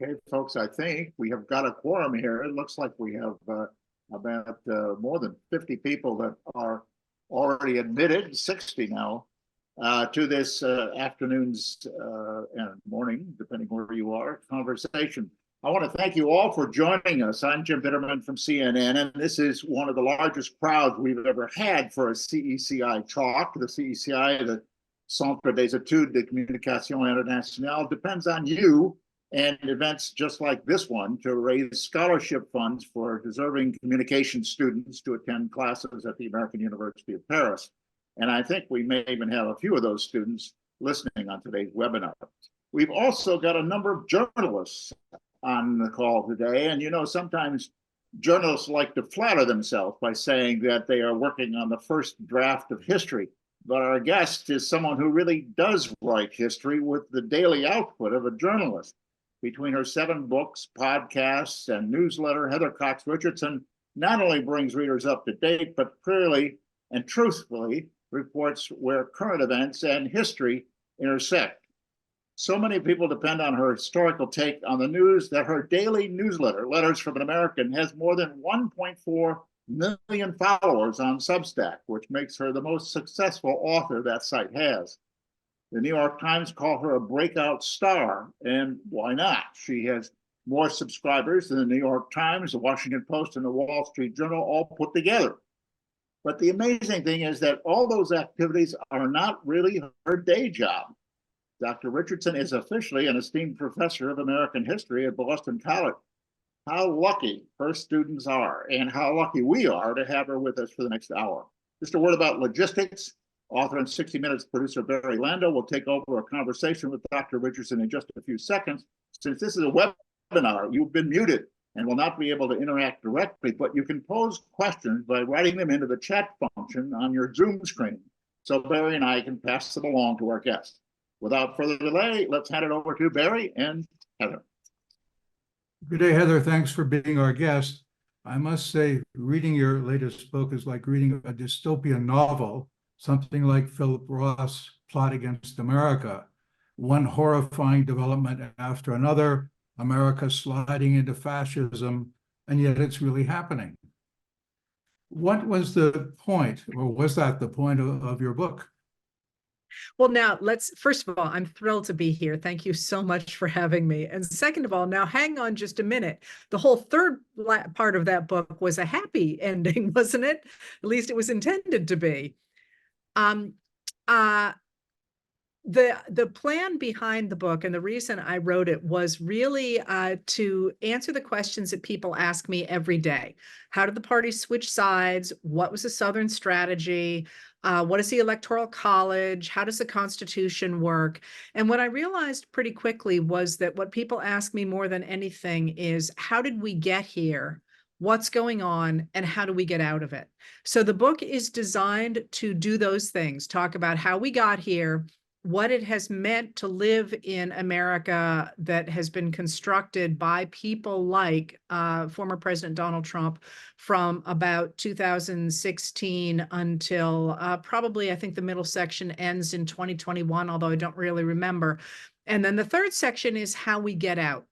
Okay, folks, I think we have got a quorum here. It looks like we have about more than 50 people that are already admitted, 60 now, to this afternoon's and morning, depending where you are, conversation. I want to thank you all for joining us. I'm Jim Bitterman from CNN, and this is one of the largest crowds we've ever had for a CECI talk. The CECI, the Centre des Études de Communication Internationale, depends on you and events just like this one to raise scholarship funds for deserving communication students to attend classes at the American University of Paris. And I think we may even have a few of those students listening on today's webinar. We've also got a number of journalists on the call today. And you know, sometimes journalists like to flatter themselves by saying that they are working on the first draft of history. But our guest is someone who really does write history with the daily output of a journalist. Between her 7 books, podcasts, and newsletter, Heather Cox Richardson not only brings readers up to date, but clearly and truthfully reports where current events and history intersect. So many people depend on her historical take on the news that her daily newsletter, Letters from an American, has more than 1.4 million followers on Substack, which makes her the most successful author that site has. The New York Times call her a breakout star, and why not? She has more subscribers than the New York Times, the Washington Post, and the Wall Street Journal all put together. But the amazing thing is that all those activities are not really her day job. Dr. Richardson is officially an esteemed professor of American history at Boston College. How lucky her students are, and how lucky we are to have her with us for the next hour. Just a word about logistics. Author and 60 Minutes producer Barry Lando will take over a conversation with Dr. Richardson in just a few seconds. Since this is a webinar, you've been muted and will not be able to interact directly, but you can pose questions by writing them into the chat function on your Zoom screen. So Barry and I can pass them along to our guests. Without further delay, let's hand it over to Barry and Heather. Good day, Heather. Thanks for being our guest. I must say, reading your latest book is like reading a dystopian novel, something like Philip Roth's Plot Against America. One horrifying development after another, America sliding into fascism, and yet it's really happening. What was the point, or was that the point of your book? Well, now first of all, I'm thrilled to be here. Thank you so much for having me. And second of all, now hang on just a minute. The whole third part of that book was a happy ending, wasn't it? At least it was intended to be. The plan behind the book and the reason I wrote it was really to answer the questions that people ask me every day. How did the parties switch sides? What was the Southern strategy? What is the Electoral College? How does the Constitution work? And what I realized pretty quickly was that what people ask me more than anything is, how did we get here? What's going on, and how do we get out of it? So the book is designed to do those things, talk about how we got here, what it has meant to live in America that has been constructed by people like former President Donald Trump from about 2016 until probably, I think the middle section ends in 2021, although I don't really remember. And then the third section is how we get out.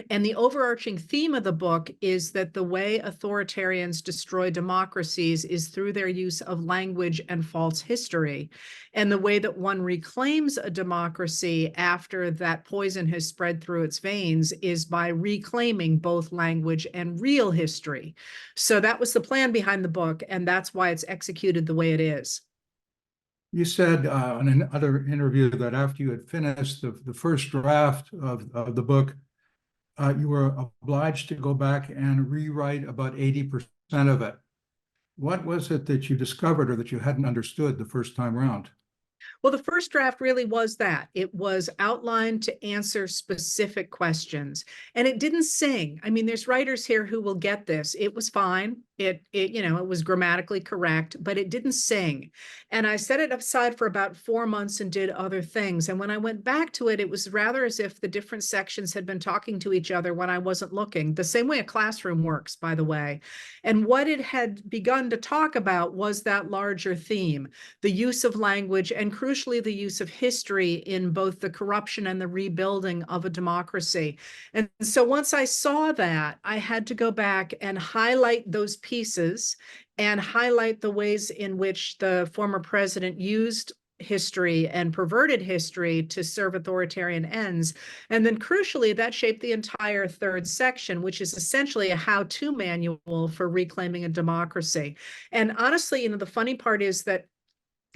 And the overarching theme of the book is that the way authoritarians destroy democracies is through their use of language and false history. And the way that one reclaims a democracy after that poison has spread through its veins is by reclaiming both language and real history. So that was the plan behind the book, and that's why it's executed the way it is. You said in another interview that after you had finished the first draft of the book, you were obliged to go back and rewrite about 80% of it. What was it that you discovered or that you hadn't understood the first time around? Well, the first draft really was that. It was outlined to answer specific questions, and it didn't sing. I mean, there's writers here who will get this. It was fine. It was grammatically correct, but it didn't sing. And I set it aside for about 4 months and did other things. And when I went back to it, it was rather as if the different sections had been talking to each other when I wasn't looking, the same way a classroom works, by the way. And what it had begun to talk about was that larger theme, the use of language, and crucially, the use of history in both the corruption and the rebuilding of a democracy. And so once I saw that, I had to go back and highlight those pieces and highlight the ways in which the former president used history and perverted history to serve authoritarian ends. And then crucially, that shaped the entire third section, which is essentially a how-to manual for reclaiming a democracy. And honestly, the funny part is that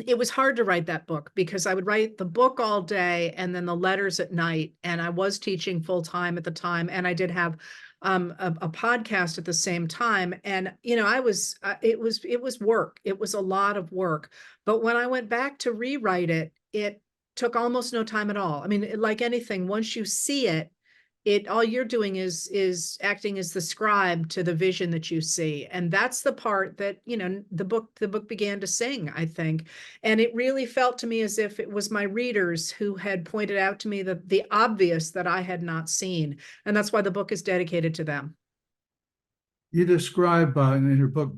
it was hard to write that book because I would write the book all day and then the letters at night. And I was teaching full time at the time. And I did have a podcast at the same time. And, I was, it was work. It was a lot of work. But when I went back to rewrite it, it took almost no time at all. I mean, like anything, once you see it, all you're doing is acting as the scribe to the vision that you see. And that's the part that, the book began to sing, I think. And it really felt to me as if it was my readers who had pointed out to me the obvious that I had not seen. And that's why the book is dedicated to them. You describe in your book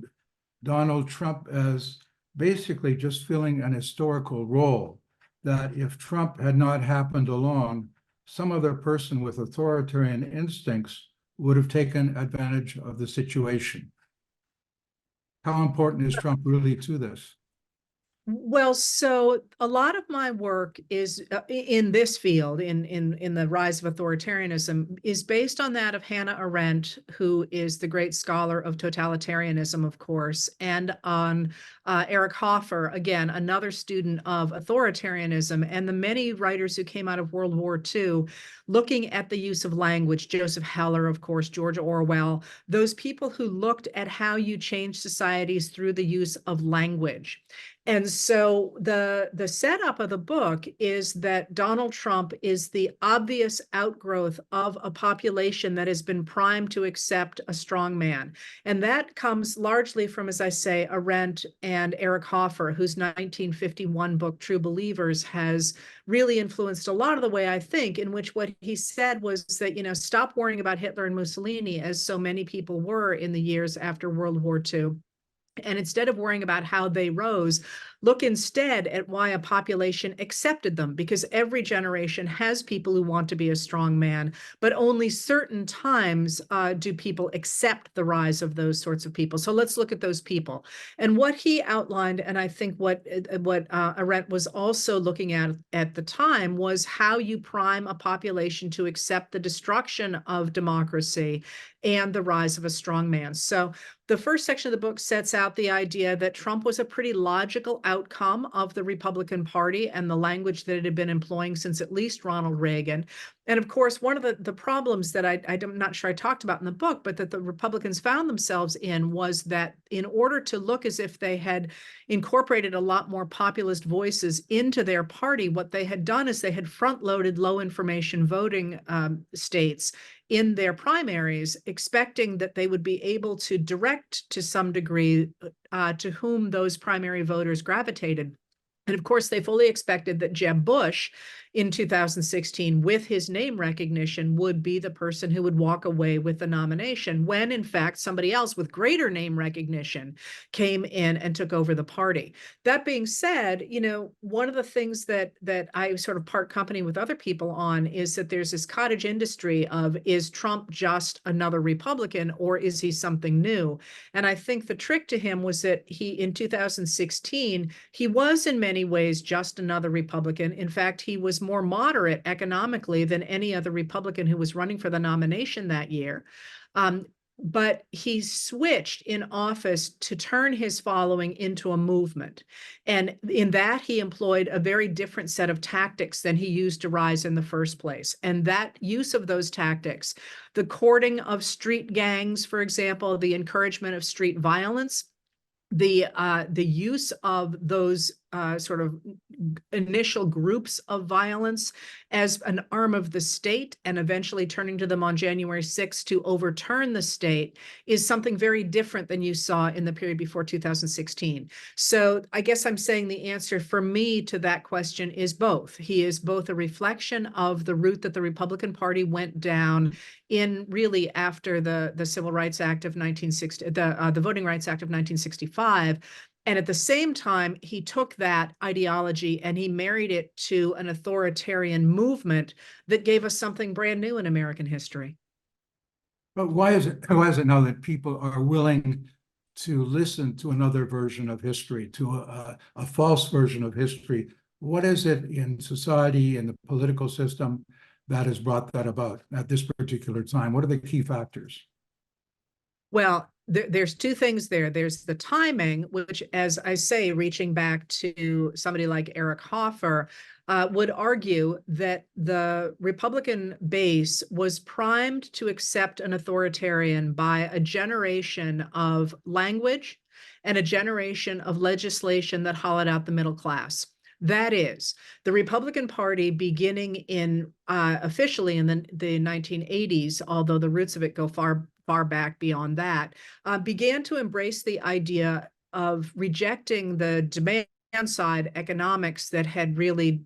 Donald Trump as basically just filling an historical role, that if Trump had not happened along, some other person with authoritarian instincts would have taken advantage of the situation. How important is Trump really to this? Well, so a lot of my work is in this field, in the rise of authoritarianism, is based on that of Hannah Arendt, who is the great scholar of totalitarianism, of course, and on Eric Hoffer, again, another student of authoritarianism, and the many writers who came out of World War II, looking at the use of language, Joseph Heller, of course, George Orwell, those people who looked at how you change societies through the use of language. And so the setup of the book is that Donald Trump is the obvious outgrowth of a population that has been primed to accept a strong man. And that comes largely from, as I say, Arendt and Eric Hoffer, whose 1951 book, True Believers, has really influenced a lot of the way I think, in which what he said was that, stop worrying about Hitler and Mussolini, as so many people were in the years after World War II. And instead of worrying about how they rose, look instead at why a population accepted them, because every generation has people who want to be a strong man, but only certain times do people accept the rise of those sorts of people. So let's look at those people. And what he outlined, and I think what Arendt was also looking at the time, was how you prime a population to accept the destruction of democracy and the rise of a strong man. So the first section of the book sets out the idea that Trump was a pretty logical outcome of the Republican Party and the language that it had been employing since at least Ronald Reagan. And of course, one of the problems that I'm not sure I talked about in the book, but that the Republicans found themselves in, was that in order to look as if they had incorporated a lot more populist voices into their party, what they had done is they had front-loaded low information voting states in their primaries, expecting that they would be able to direct to some degree to whom those primary voters gravitated. And of course, they fully expected that Jeb Bush in 2016, with his name recognition, would be the person who would walk away with the nomination, when in fact somebody else with greater name recognition came in and took over the party. That being said, one of the things that I sort of part company with other people on is that there's this cottage industry of, is Trump just another Republican, or is he something new? And I think the trick to him was that in 2016, he was in many ways just another Republican. In fact, he was more moderate economically than any other Republican who was running for the nomination that year. But he switched in office to turn his following into a movement. And in that, he employed a very different set of tactics than he used to rise in the first place. And that use of those tactics, the courting of street gangs, for example, the encouragement of street violence, the use of those sort of initial groups of violence as an arm of the state and eventually turning to them on January 6th to overturn the state is something very different than you saw in the period before 2016. So I guess I'm saying the answer for me to that question is both. He is both a reflection of the route that the Republican Party went down in really after the Civil Rights Act of 1960, the Voting Rights Act of 1965. And at the same time, he took that ideology and he married it to an authoritarian movement that gave us something brand new in American history. But why is it now that people are willing to listen to another version of history, to a false version of history? What is it in society, in the political system, that has brought that about at this particular time? What are the key factors? Well, there's two things there. There's the timing, which, as I say, reaching back to somebody like Eric Hoffer, would argue that the Republican base was primed to accept an authoritarian by a generation of language and a generation of legislation that hollowed out the middle class. That is, the Republican Party beginning in officially in the 1980s, although the roots of it go far back beyond that, began to embrace the idea of rejecting the demand side economics that had really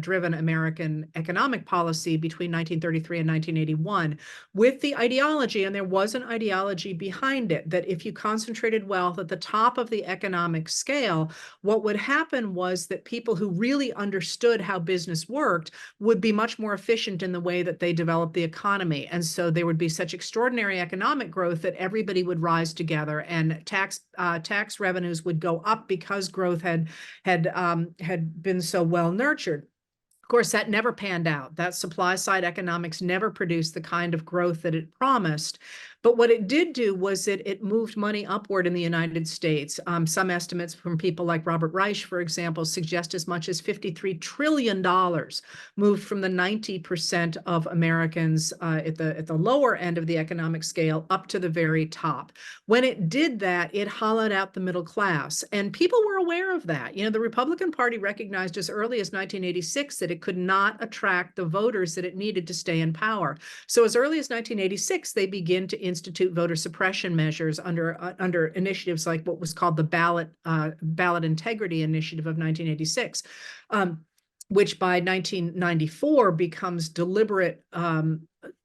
driven American economic policy between 1933 and 1981 with the ideology, and there was an ideology behind it, that if you concentrated wealth at the top of the economic scale, what would happen was that people who really understood how business worked would be much more efficient in the way that they developed the economy. And so there would be such extraordinary economic growth that everybody would rise together, and tax revenues would go up because growth had been so well nurtured. Of course, that never panned out. That supply side economics never produced the kind of growth that it promised. But what it did do was it moved money upward in the United States. Some estimates from people like Robert Reich, for example, suggest as much as $53 trillion moved from the 90% of Americans at the lower end of the economic scale up to the very top. When it did that, it hollowed out the middle class. And people were aware of that. You know, the Republican Party recognized as early as 1986 that it could not attract the voters that it needed to stay in power. So as early as 1986, they begin to institute voter suppression measures under initiatives like what was called the Ballot Integrity Initiative of 1986, which by 1994 becomes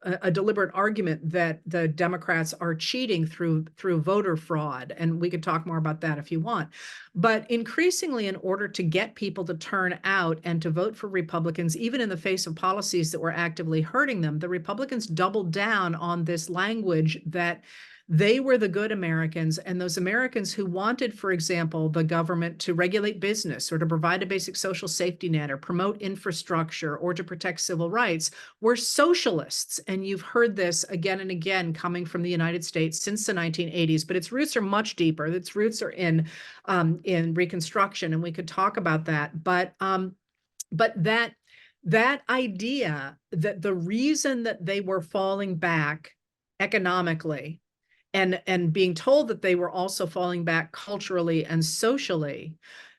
a deliberate argument that the Democrats are cheating through voter fraud. And we could talk more about that if you want. But increasingly, in order to get people to turn out and to vote for Republicans, even in the face of policies that were actively hurting them, the Republicans doubled down on this language that they were the good Americans, and those Americans who wanted, for example, the government to regulate business or to provide a basic social safety net or promote infrastructure or to protect civil rights were socialists. And you've heard this again and again coming from the United States since the 1980s, but its roots are much deeper. Its roots are in Reconstruction, and we could talk about that. But that idea that the reason that they were falling back economically and being told that they were also falling back culturally and socially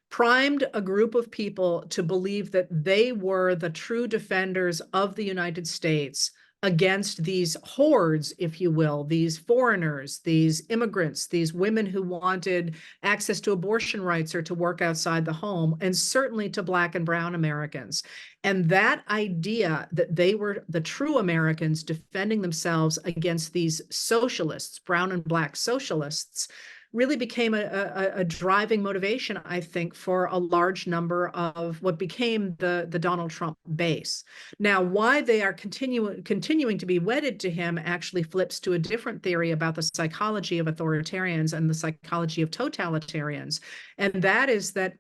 primed a group of people to believe that they were the true defenders of the United States against these hordes, if you will, these foreigners, these immigrants, these women who wanted access to abortion rights or to work outside the home, and certainly to Black and Brown Americans. And that idea that they were the true Americans defending themselves against these socialists, brown and Black socialists, really became a driving motivation, I think, for a large number of what became the Donald Trump base. Now, why they are continuing to be wedded to him actually flips to a different theory about the psychology of authoritarians and the psychology of totalitarians. And that is that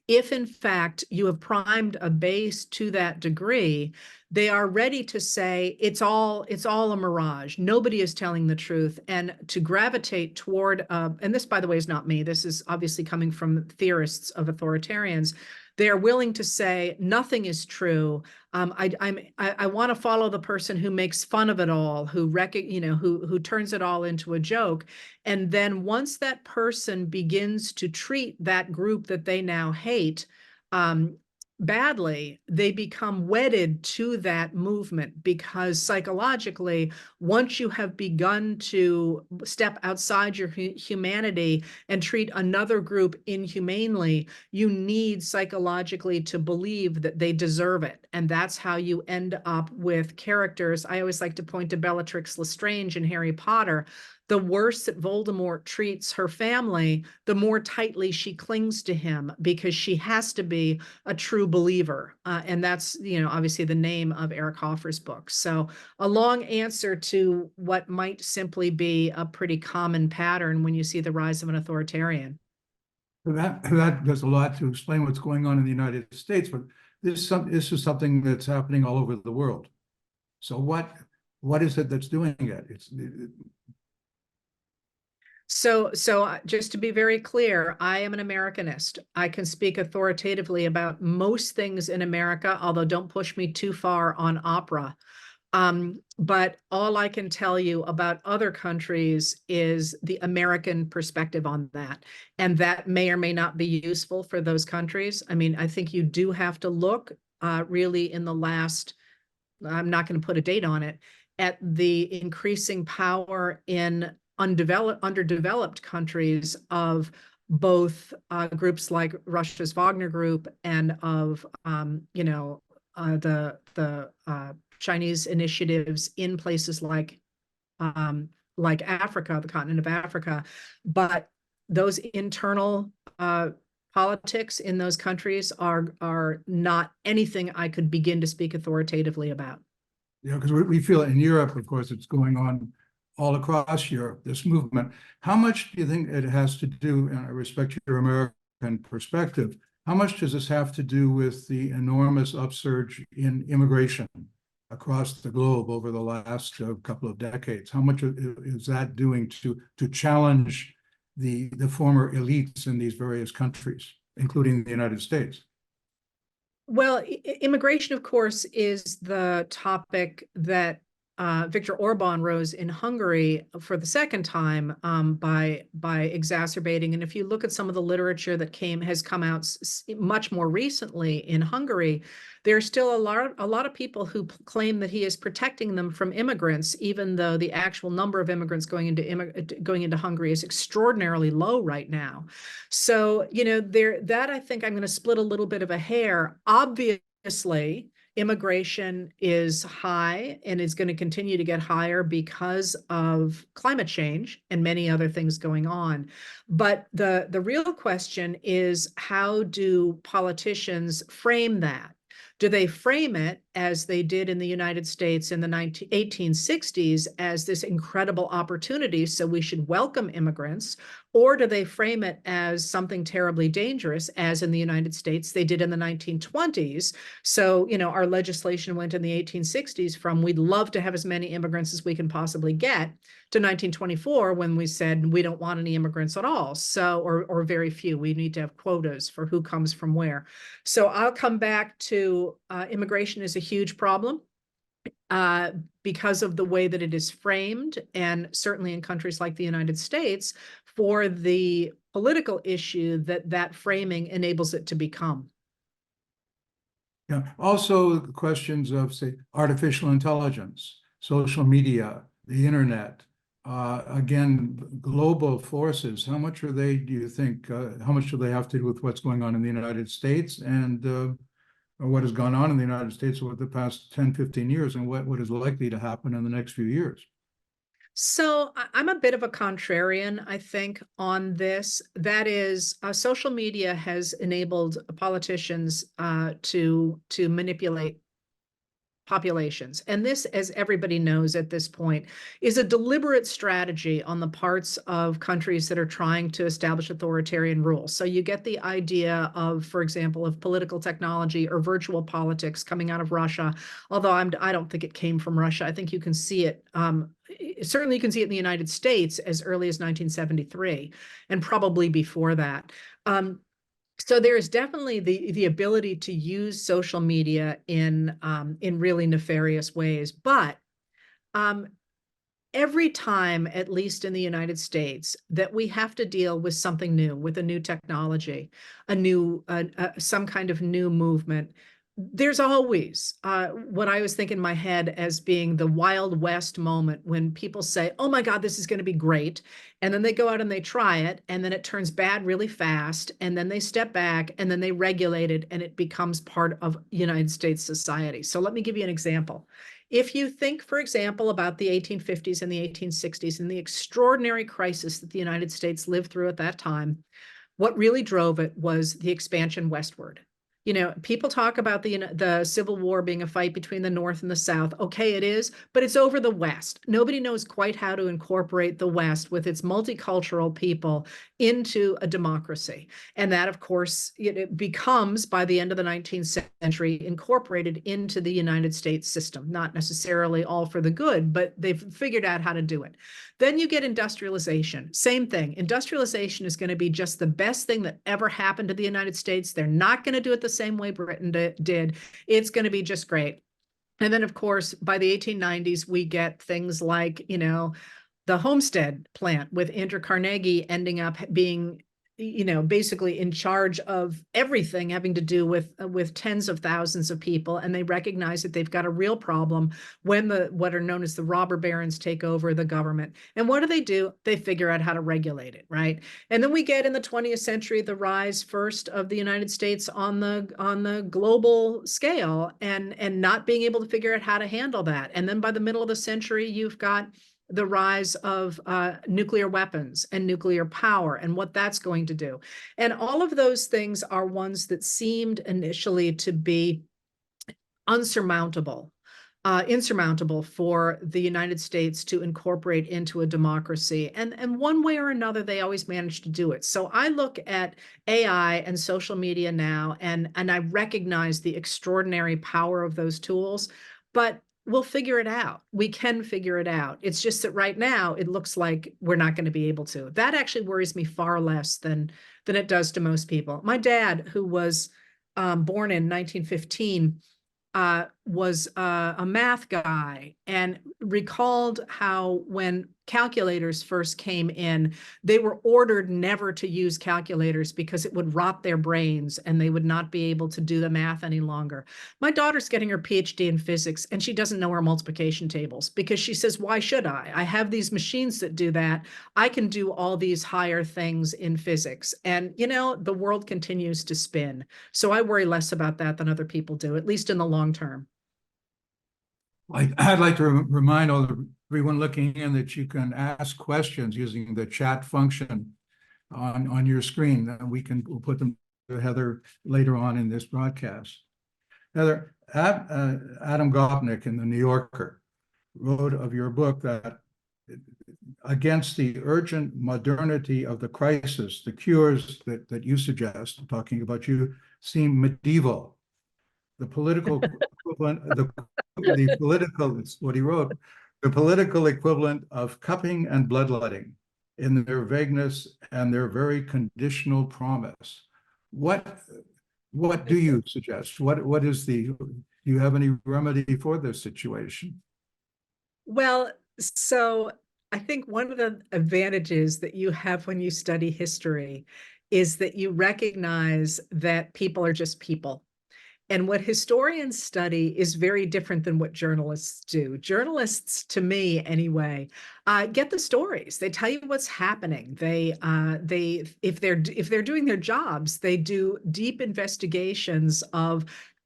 if in fact you have primed a base to that degree, they are ready to say it's all a mirage. Nobody is telling the truth, and to gravitate toward. And this, by the way, is not me. This is obviously coming from theorists of authoritarians. They are willing to say nothing is true. I want to follow the person who makes fun of it all, who turns it all into a joke. And then once that person begins to treat that group that they now hate badly, they become wedded to that movement because psychologically, once you have begun to step outside your humanity and treat another group inhumanely, you need psychologically to believe that they deserve it. And that's how you end up with characters. I always like to point to Bellatrix Lestrange in Harry Potter. The worse that Voldemort treats her family, the more tightly she clings to him because she has to be a true believer. And that's, obviously the name of Eric Hoffer's book. So a long answer to what might simply be a pretty common pattern when you see the rise of an authoritarian. That does a lot to explain what's going on in the United States, but this is something that's happening all over the world. So what is it that's doing it? So just to be very clear, I am an Americanist. I can speak authoritatively about most things in America, although don't push me too far on opera. But all I can tell you about other countries is the American perspective on that. And that may or may not be useful for those countries. I mean, I think you do have to look really in the last, I'm not going to put a date on it, at the increasing power in underdeveloped countries of both groups like Russia's Wagner Group and of the Chinese initiatives in places like Africa, the continent of Africa. But those internal politics in those countries are not anything I could begin to speak authoritatively about. Yeah, because we feel in Europe, of course, it's going on all across Europe, this movement. How much do you think it has to do, and I respect your American perspective, how much does this have to do with the enormous upsurge in immigration across the globe over the last couple of decades? How much is that doing to challenge the former elites in these various countries, including the United States? Well, immigration, of course, is the topic that Viktor Orban rose in Hungary for the second time by exacerbating. And if you look at some of the literature that has come out much more recently in Hungary, there's still a lot of people who claim that he is protecting them from immigrants, even though the actual number of immigrants going into Hungary is extraordinarily low right now. So, that I think I'm going to split a little bit of a hair. Obviously, immigration is high and is going to continue to get higher because of climate change and many other things going on. But the real question is, how do politicians frame that? Do they frame it as they did in the United States in the 1860s as this incredible opportunity, so we should welcome immigrants? Or do they frame it as something terribly dangerous, as in the United States they did in the 1920s? So, our legislation went in the 1860s from we'd love to have as many immigrants as we can possibly get to 1924 when we said we don't want any immigrants at all. So, or very few. We need to have quotas for who comes from where. So I'll come back to immigration is a huge problem because of the way that it is framed, and certainly in countries like the United States, for the political issue that framing enables it to become. Yeah. Also, the questions of, say, artificial intelligence, social media, the internet, again, global forces. How much are they, do you think, how much do they have to do with what's going on in the United States and what has gone on in the United States over the past 10, 15 years, and what is likely to happen in the next few years? So I'm a bit of a contrarian, I think, on this. That is, social media has enabled politicians to manipulate populations. And this, as everybody knows at this point, is a deliberate strategy on the parts of countries that are trying to establish authoritarian rule. So you get the idea of, for example, of political technology or virtual politics coming out of Russia, although I don't think it came from Russia. I think you can see it, certainly you can see it in the United States as early as 1973, and probably before that. So there is definitely the ability to use social media in really nefarious ways, but every time, at least in the United States, that we have to deal with something new, with a new technology, some kind of new movement, there's always what I was thinking in my head as being the Wild West moment when people say, oh my God, this is going to be great. And then they go out and they try it, and then it turns bad really fast. And then they step back and then they regulate it, and it becomes part of United States society. So let me give you an example. If you think, for example, about the 1850s and the 1860s and the extraordinary crisis that the United States lived through at that time, what really drove it was the expansion westward. You know, people talk about the Civil War being a fight between the North and the South. Okay, it is, but it's over the West. Nobody knows quite how to incorporate the West with its multicultural people into a democracy. And that, of course, it becomes, by the end of the 19th century, incorporated into the United States system. Not necessarily all for the good, but they've figured out how to do it. Then you get industrialization. Same thing. Industrialization is going to be just the best thing that ever happened to the United States. They're not going to do it the same way Britain did. It's going to be just great. And then, of course, by the 1890s, we get things like, you know, the Homestead plant with Andrew Carnegie ending up being, you know, basically in charge of everything having to do with tens of thousands of people. And they recognize that they've got a real problem when what are known as the robber barons take over the government. And what do? They figure out how to regulate it, right? And then we get in the 20th century the rise first of the United States on the global scale, and not being able to figure out how to handle that. And then by the middle of the century, you've got the rise of nuclear weapons and nuclear power and what that's going to do. And all of those things are ones that seemed initially to be insurmountable for the United States to incorporate into a democracy. And one way or another, they always managed to do it. So I look at AI and social media now, and I recognize the extraordinary power of those tools, but we'll figure it out. We can figure it out. It's just that right now it looks like we're not going to be able to. That actually worries me far less than it does to most people. My dad, who was born in 1915, was a math guy, and recalled how when calculators first came in, they were ordered never to use calculators because it would rot their brains and they would not be able to do the math any longer. My daughter's getting her PhD in physics, and she doesn't know her multiplication tables because she says, why should I? I have these machines that do that. I can do all these higher things in physics. And, you know, the world continues to spin. So I worry less about that than other people do, at least in the long term. I'd like to remind everyone looking in that you can ask questions using the chat function on your screen. We'll put them to Heather later on in this broadcast. Heather, Adam Gopnik in the New Yorker wrote of your book that against the urgent modernity of the crisis, the cures that you suggest, talking about you, seem medieval. The political equivalent, the political, it's what he wrote, the political equivalent of cupping and bloodletting in their vagueness and their very conditional promise. What do you suggest? Do you have any remedy for this situation? Well, so I think one of the advantages that you have when you study history is that you recognize that people are just people. And what historians study is very different than what journalists do. Journalists, to me anyway, get the stories. They tell you what's happening. If they're doing their jobs, they do deep investigations of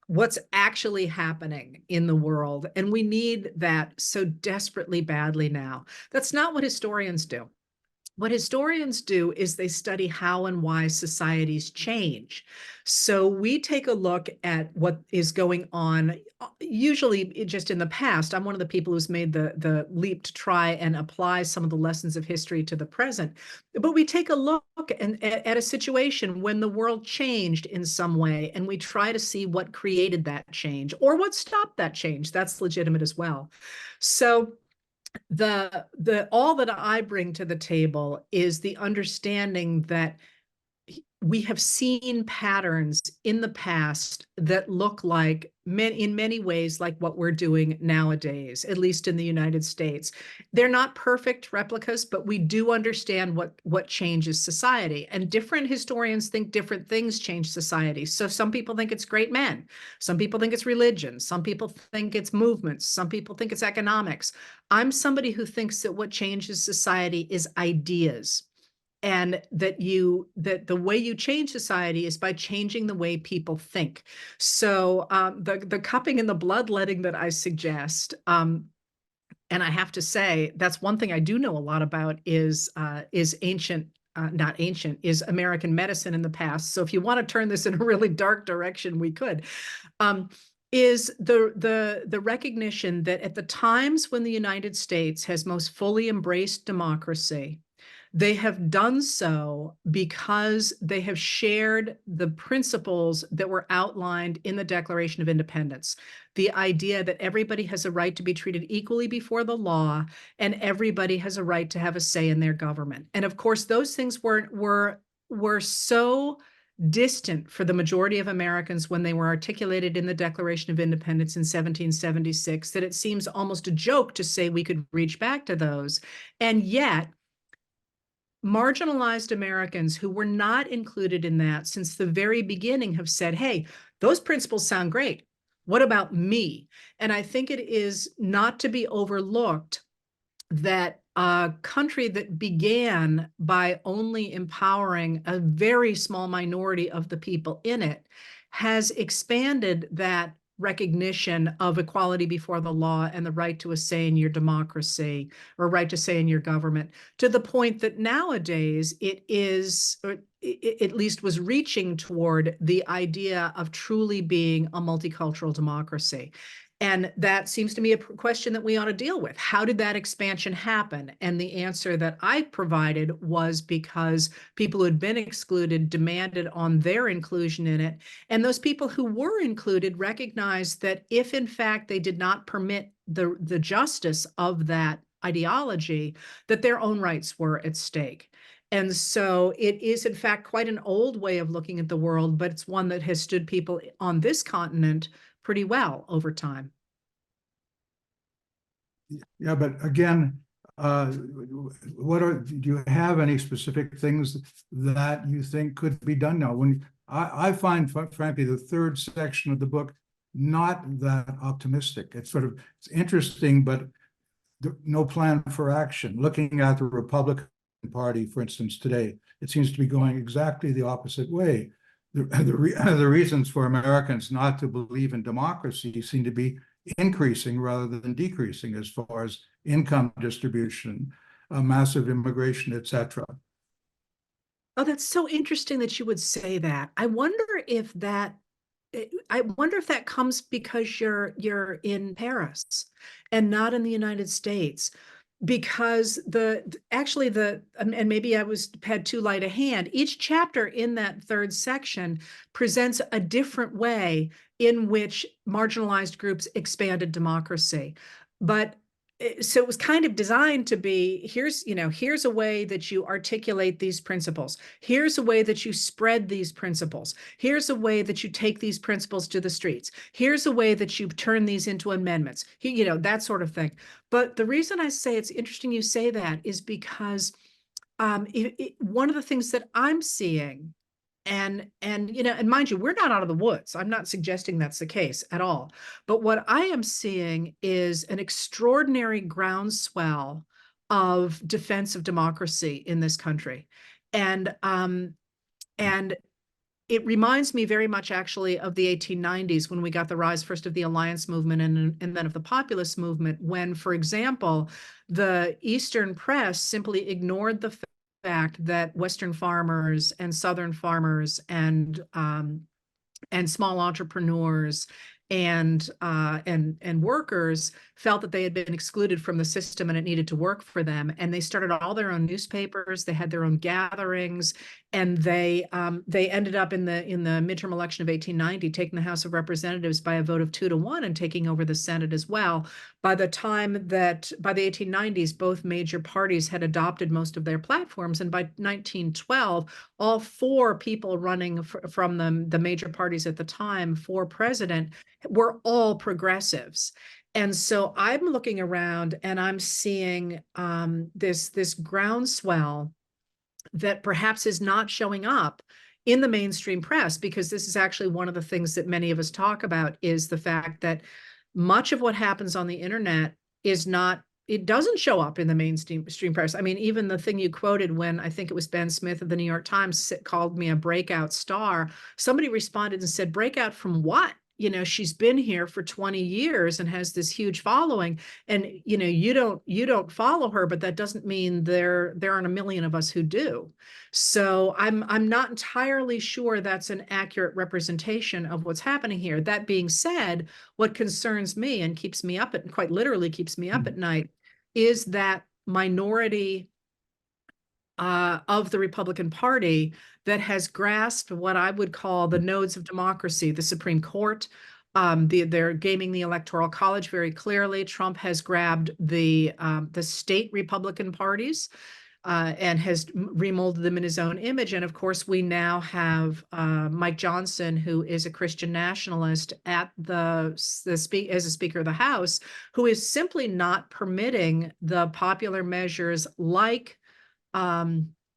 what's actually happening in the world. And we need that so desperately badly now. That's not what historians do. What historians do is they study how and why societies change. So we take a look at what is going on, usually just in the past. I'm one of the people who's made the leap to try and apply some of the lessons of history to the present. But we take a look at a situation when the world changed in some way, and we try to see what created that change or what stopped that change. That's legitimate as well. So all that I bring to the table is the understanding that we have seen patterns in the past that look like in many ways like what we're doing nowadays, at least in the United States. They're not perfect replicas, but we do understand what changes society. And different historians think different things change society. So some people think it's great men. Some people think it's religion. Some people think it's movements. Some people think it's economics. I'm somebody who thinks that what changes society is ideas. And that the way you change society is by changing the way people think. So the cupping and the bloodletting that I suggest, and I have to say that's one thing I do know a lot about is ancient. Not ancient, is American medicine in the past. So if you want to turn this in a really dark direction, we could. Is the recognition that at the times when the United States has most fully embraced democracy, they have done so because they have shared the principles that were outlined in the Declaration of Independence. The idea that everybody has a right to be treated equally before the law, and everybody has a right to have a say in their government. And of course, those things were so distant for the majority of Americans when they were articulated in the Declaration of Independence in 1776 that it seems almost a joke to say we could reach back to those. And yet, marginalized Americans who were not included in that since the very beginning have said, hey, those principles sound great. What about me? And I think it is not to be overlooked that a country that began by only empowering a very small minority of the people in it has expanded that recognition of equality before the law and the right to a say in your democracy, or right to say in your government, to the point that nowadays it is, or it at least was reaching toward the idea of truly being a multicultural democracy. And that seems to me a question that we ought to deal with. How did that expansion happen? And the answer that I provided was because people who had been excluded demanded on their inclusion in it. And those people who were included recognized that if in fact they did not permit the justice of that ideology, that their own rights were at stake. And so it is, in fact, quite an old way of looking at the world, but it's one that has stood people on this continent pretty well over time. Yeah, but again, do you have any specific things that you think could be done now? When I find, frankly, the third section of the book not that optimistic. It's interesting, but no plan for action. Looking at the Republican Party, for instance, today, it seems to be going exactly the opposite way. The reasons for Americans not to believe in democracy seem to be increasing rather than decreasing, as far as income distribution, massive immigration, etc. Oh, that's so interesting that you would say that. I wonder if that comes because you're in Paris and not in the United States. Because and maybe I had too light a hand, each chapter in that third section presents a different way in which marginalized groups expanded democracy. But so it was kind of designed to be, here's a way that you articulate these principles. Here's a way that you spread these principles. Here's a way that you take these principles to the streets. Here's a way that you turn these into amendments. That sort of thing. But the reason I say it's interesting you say that is because one of the things that I'm seeing, and mind you, we're not out of the woods. I'm not suggesting that's the case at all. But what I am seeing is an extraordinary groundswell of defense of democracy in this country. And it reminds me very much actually of the 1890s, when we got the rise first of the alliance movement and then of the populist movement, when, for example, the Eastern press simply ignored the fact that Western farmers and Southern farmers and small entrepreneurs and workers felt that they had been excluded from the system and it needed to work for them. And they started all their own newspapers. They had their own gatherings, and they ended up in the midterm election of 1890 taking the House of Representatives by a vote of 2-1 and taking over the Senate as well. By the 1890s, both major parties had adopted most of their platforms, and by 1912, all four people running from the major parties at the time for president were all progressives. And so I'm looking around and I'm seeing this groundswell that perhaps is not showing up in the mainstream press, because this is actually one of the things that many of us talk about, is the fact that much of what happens on the internet is not, it doesn't show up in the mainstream press. I mean, even the thing you quoted when I think it was Ben Smith of the New York Times called me a breakout star, somebody responded and said, breakout from what? You know, she's been here for 20 years and has this huge following, and you know, you don't follow her, but that doesn't mean there aren't a million of us who do. So I'm not entirely sure that's an accurate representation of what's happening here. That being said, what concerns me and keeps me up at, quite literally keeps me up at night, is that minority of the Republican Party that has grasped what I would call the nodes of democracy, the Supreme Court. They're gaming the Electoral College very clearly. Trump has grabbed the state Republican parties and has remolded them in his own image. And of course, we now have Mike Johnson, who is a Christian nationalist, at as a Speaker of the House, who is simply not permitting the popular measures like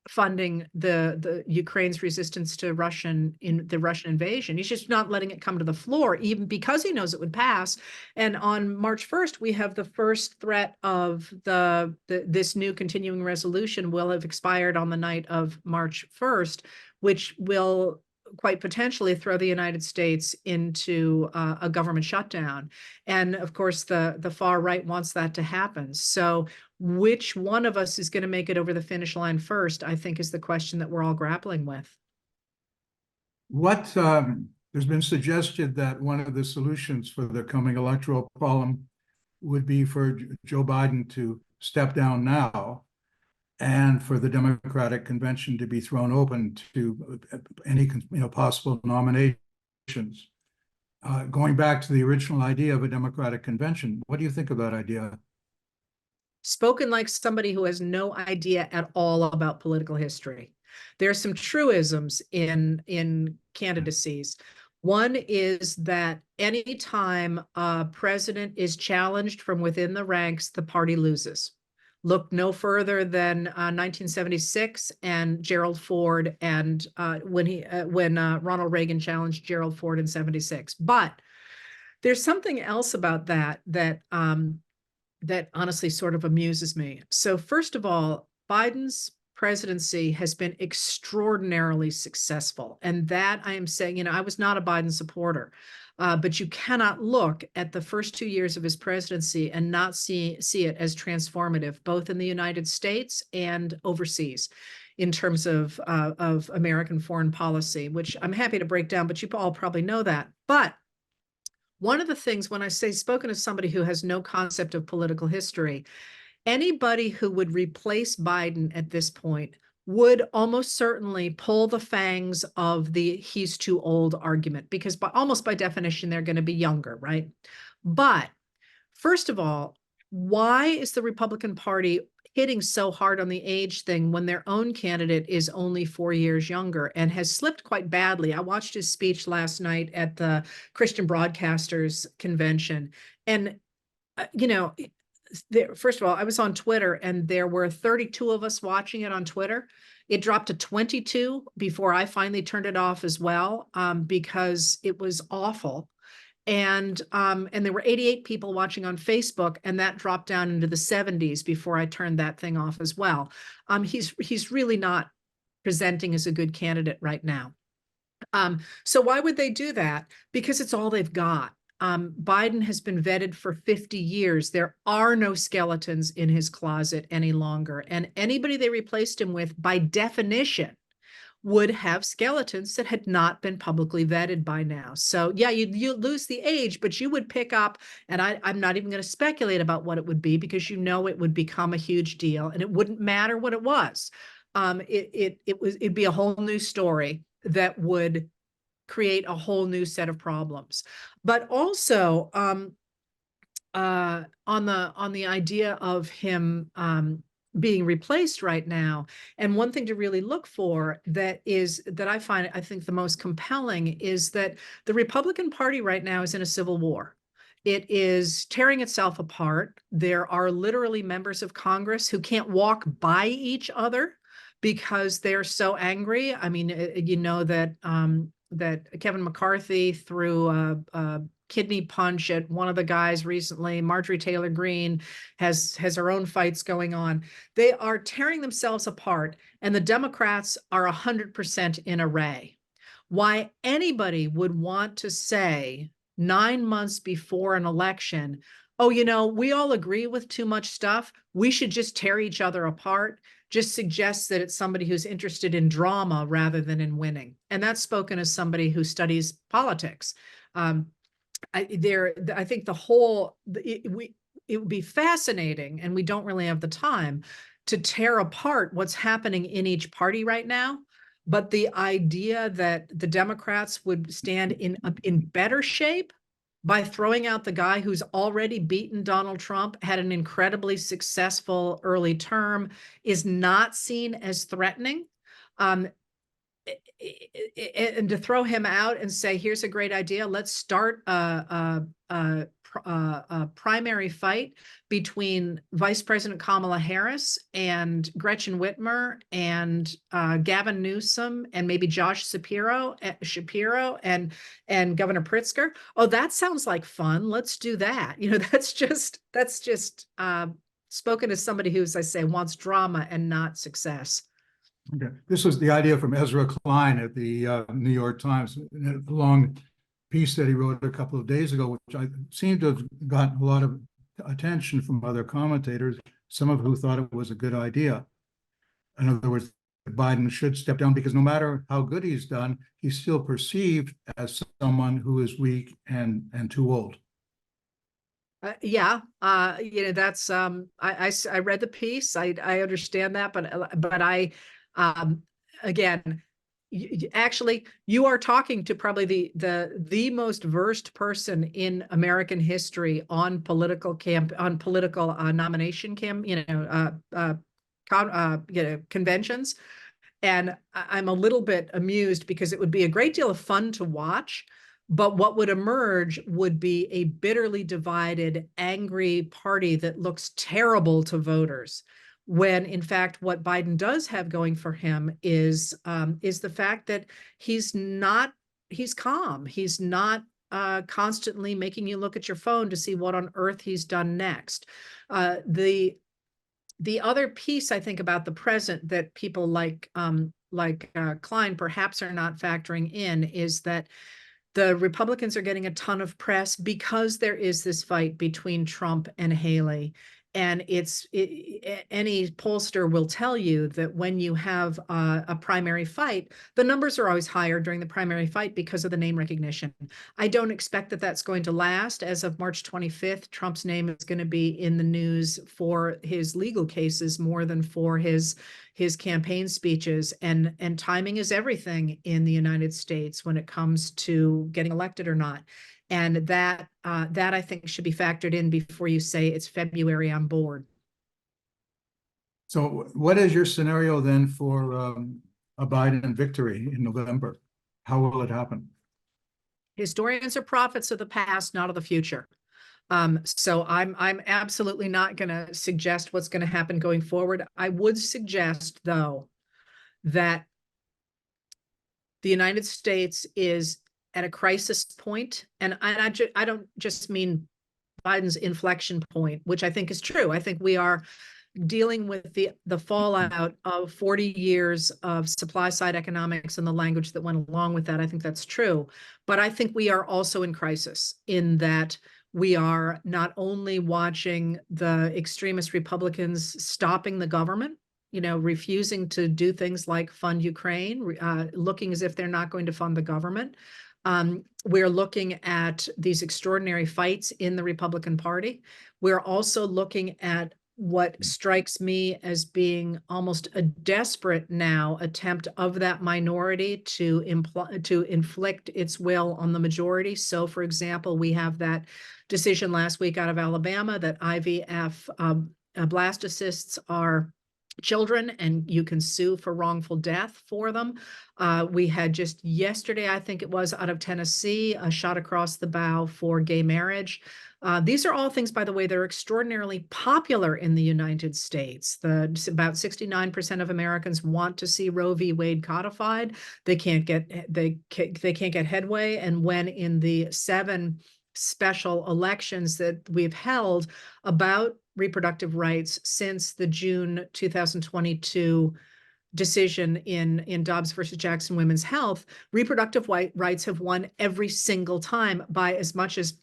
funding the Ukraine's resistance to the Russian invasion. He's just not letting it come to the floor, even because he knows it would pass. And on March 1st, we have the first threat of this new continuing resolution will have expired on the night of March 1st, which will quite potentially throw the United States into a government shutdown. And of course, the far right wants that to happen. So which one of us is going to make it over the finish line first, I think, is the question that we're all grappling with. There's been suggested that one of the solutions for the coming electoral problem would be for Joe Biden to step down now, and for the Democratic convention to be thrown open to any possible nominations. Going back to the original idea of a Democratic convention, what do you think of that idea? Spoken like somebody who has no idea at all about political history. There are some truisms in candidacies. One is that anytime a president is challenged from within the ranks, the party loses. Look no further than 1976 and Gerald Ford, and when Ronald Reagan challenged Gerald Ford in 76. But there's something else about that honestly sort of amuses me. So first of all, Biden's presidency has been extraordinarily successful. And that I am saying, I was not a Biden supporter, but you cannot look at the first 2 years of his presidency and not see it as transformative, both in the United States and overseas, in terms of American foreign policy, which I'm happy to break down, but you all probably know that. But one of the things, when I say spoken as somebody who has no concept of political history, anybody who would replace Biden at this point would almost certainly pull the fangs of the he's too old argument, because almost by definition, they're going to be younger, right? But first of all, why is the Republican Party hitting so hard on the age thing when their own candidate is only 4 years younger and has slipped quite badly? I watched his speech last night at the Christian Broadcasters Convention. And, first of all, I was on Twitter and there were 32 of us watching it on Twitter. It dropped to 22 before I finally turned it off as well, because it was awful. And there were 88 people watching on Facebook, and that dropped down into the 70s before I turned that thing off as well. He's really not presenting as a good candidate right now. So why would they do that? Because it's all they've got. Biden has been vetted for 50 years. There are no skeletons in his closet any longer. And anybody they replaced him with, by definition, would have skeletons that had not been publicly vetted by now. So yeah, you lose the age, but you would pick up, and I'm not even going to speculate about what it would be, because it would become a huge deal, and it wouldn't matter what it was. It'd be a whole new story that would create a whole new set of problems. But also on the idea of him being replaced right now, and one thing to really look for that I think the most compelling is that the Republican Party right now is in a civil war. It is tearing itself apart. There are literally members of Congress who can't walk by each other because they're so angry. I mean, you know that that Kevin McCarthy threw a kidney punch at one of the guys recently. Marjorie Taylor Greene has her own fights going on. They are tearing themselves apart, and the Democrats are 100% in array. Why anybody would want to say 9 months before an election, oh, we all agree with too much stuff, we should just tear each other apart, just suggests that it's somebody who's interested in drama rather than in winning. And that's spoken as somebody who studies politics. I think it would be fascinating, and we don't really have the time to tear apart what's happening in each party right now. But the idea that the Democrats would stand in better shape by throwing out the guy who's already beaten Donald Trump, had an incredibly successful early term, is not seen as threatening. And to throw him out and say, here's a great idea, let's start a primary fight between Vice President Kamala Harris and Gretchen Whitmer and Gavin Newsom and maybe Josh Shapiro and Governor Pritzker. Oh, that sounds like fun. Let's do that. That's just spoken as somebody who, as I say, wants drama and not success. Okay. This was the idea from Ezra Klein at the New York Times, in a long piece that he wrote a couple of days ago, which I seem to have gotten a lot of attention from other commentators, some of who thought it was a good idea. In other words, Biden should step down because no matter how good he's done, he's still perceived as someone who is weak and too old. That's I read the piece. I understand that, but I again, actually, you are talking to probably the most versed person in American history on political nomination conventions. And I'm a little bit amused because it would be a great deal of fun to watch, but what would emerge would be a bitterly divided, angry party that looks terrible to voters. When in fact, what Biden does have going for him is the fact that he's calm. He's not constantly making you look at your phone to see what on earth he's done next. The other piece I think about the present that people like Klein perhaps are not factoring in is that the Republicans are getting a ton of press because there is this fight between Trump and Haley. And any pollster will tell you that when you have a primary fight, the numbers are always higher during the primary fight because of the name recognition. I don't expect that that's going to last. As of March 25th, Trump's name is going to be in the news for his legal cases more than for his campaign speeches. And timing is everything in the United States when it comes to getting elected or not. And that I think should be factored in before you say it's February on board. So what is your scenario then for a Biden victory in November? How will it happen? Historians are prophets of the past, not of the future. So I'm absolutely not going to suggest what's going to happen going forward. I would suggest, though, that the United States is at a crisis point, and I don't just mean Biden's inflection point, which I think is true. I think we are dealing with the fallout of 40 years of supply side economics and the language that went along with that. I think that's true. But I think we are also in crisis in that we are not only watching the extremist Republicans stopping the government refusing to do things like fund Ukraine, looking as if they're not going to fund the government. We're looking at these extraordinary fights in the Republican Party. We're also looking at what strikes me as being almost a desperate now attempt of that minority to inflict its will on the majority. So, for example, we have that decision last week out of Alabama that IVF blastocysts are children and you can sue for wrongful death for them. We had just yesterday, I think it was, out of Tennessee, a shot across the bow for gay marriage. These are all things, by the way, that are extraordinarily popular in the United States. About 69% of Americans want to see Roe v. Wade codified. They can't get headway. And when in the 7 special elections that we've held about reproductive rights since the June 2022 decision in Dobbs versus Jackson Women's Health, reproductive rights have won every single time by as much as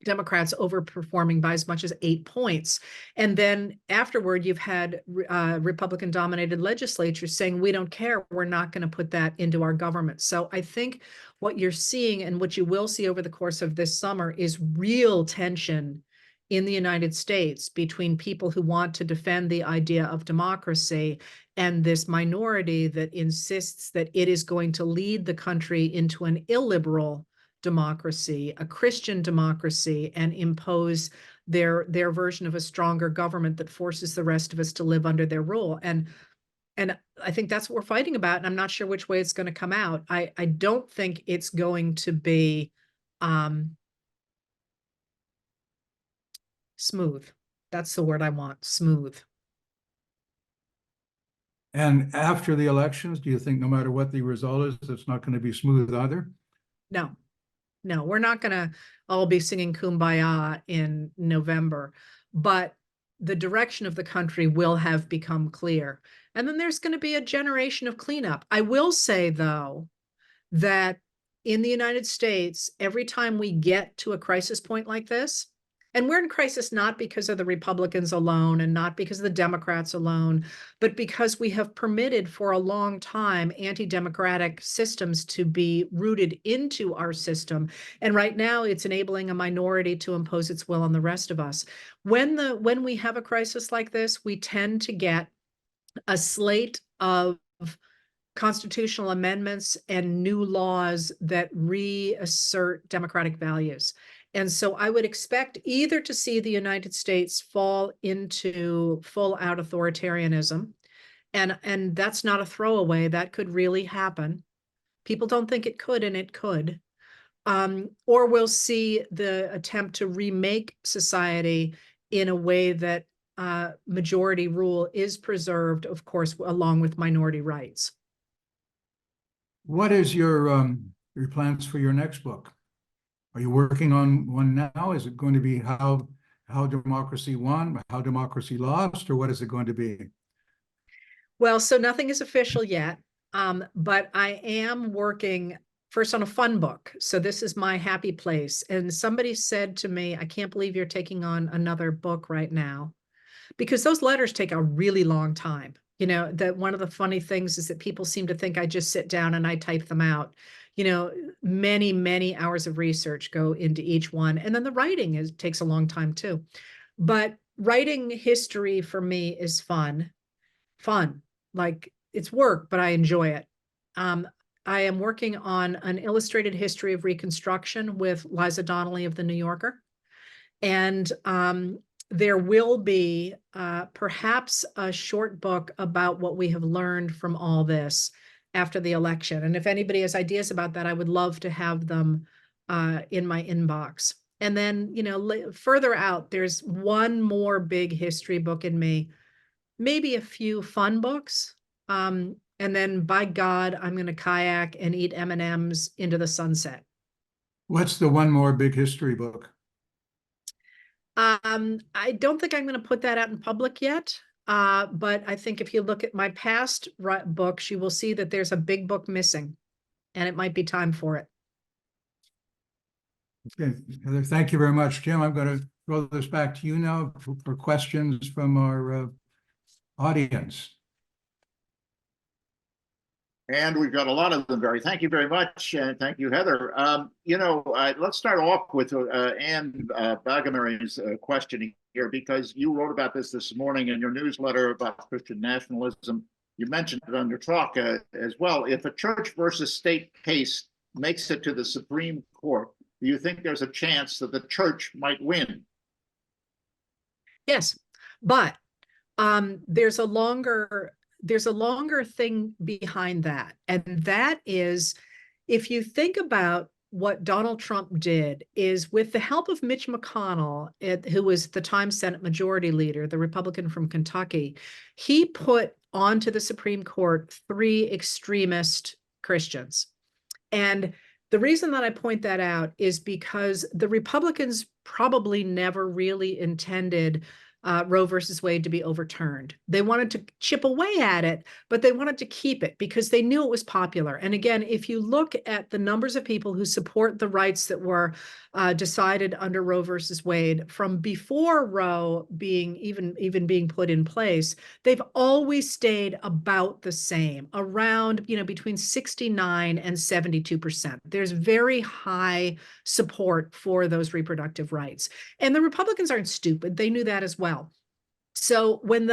Democrats overperforming by as much as 8 points. And then afterward, you've had Republican-dominated legislatures saying, we don't care, we're not going to put that into our government. So I think what you're seeing and what you will see over the course of this summer is real tension in the United States between people who want to defend the idea of democracy and this minority that insists that it is going to lead the country into an illiberal democracy, a Christian democracy, and impose their version of a stronger government that forces the rest of us to live under their rule. And I think that's what we're fighting about. And I'm not sure which way it's going to come out. I don't think it's going to be smooth. That's the word I want, smooth. And after the elections, do you think no matter what the result is, it's not going to be smooth either? No, we're not going to all be singing Kumbaya in November, but the direction of the country will have become clear. And then there's going to be a generation of cleanup. I will say, though, that in the United States, every time we get to a crisis point like this, and we're in crisis not because of the Republicans alone and not because of the Democrats alone, but because we have permitted for a long time anti-democratic systems to be rooted into our system. And right now it's enabling a minority to impose its will on the rest of us. When we have a crisis like this, we tend to get a slate of constitutional amendments and new laws that reassert democratic values. And so I would expect either to see the United States fall into full-out authoritarianism, and that's not a throwaway. That could really happen. People don't think it could, and it could. Or we'll see the attempt to remake society in a way that majority rule is preserved, of course, along with minority rights. What is your plans for your next book? Are you working on one now? Is it going to be how democracy won, how democracy lost, or what is it going to be? Well, so nothing is official yet, but I am working first on a fun book. So this is my happy place. And somebody said to me, I can't believe you're taking on another book right now, because those letters take a really long time. That one of the funny things is that people seem to think I just sit down and I type them out. Many, many hours of research go into each one. And then the writing takes a long time too. But writing history for me is fun. Like it's work, but I enjoy it. I am working on an illustrated history of Reconstruction with Liza Donnelly of The New Yorker. And there will be perhaps a short book about what we have learned from all this after the election. And if anybody has ideas about that, I would love to have them in my inbox. And then, further out, there's one more big history book in me, maybe a few fun books. And then, by God, I'm going to kayak and eat M&Ms into the sunset. What's the one more big history book? I don't think I'm going to put that out in public yet. But I think if you look at my past books, you will see that there's a big book missing, and it might be time for it. Okay, Heather, thank you very much. Jim, I'm going to throw this back to you now for questions from our audience. And we've got a lot of them, Barry. Thank you very much. And thank you, Heather. Let's start off with Anne Bagamary's question here, because you wrote about this morning in your newsletter about Christian nationalism. You mentioned it on your talk as well. If a church versus state case makes it to the Supreme Court, do you think there's a chance that the church might win? Yes, but there's a longer thing behind that. And that is, if you think about what Donald Trump did, is with the help of Mitch McConnell, who was the time Senate Majority Leader, the Republican from Kentucky, he put onto the Supreme Court 3 extremist Christians. And the reason that I point that out is because the Republicans probably never really intended Roe versus Wade to be overturned. They wanted to chip away at it, but they wanted to keep it because they knew it was popular. And again, if you look at the numbers of people who support the rights that were decided under Roe versus Wade from before Roe being even being put in place, they've always stayed about the same, around, between 69 and 72%. There's very high support for those reproductive rights. And the Republicans aren't stupid. They knew that as well. So when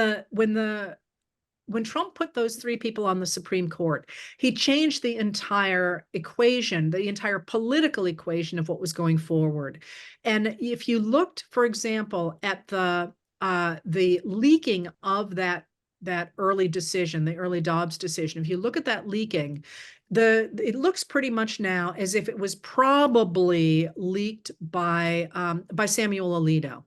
Trump put those 3 people on the Supreme Court, he changed the entire equation, the entire political equation of what was going forward. And if you looked, for example, at the leaking of that early decision, the early Dobbs decision, if you look at that leaking, it looks pretty much now as if it was probably leaked by Samuel Alito.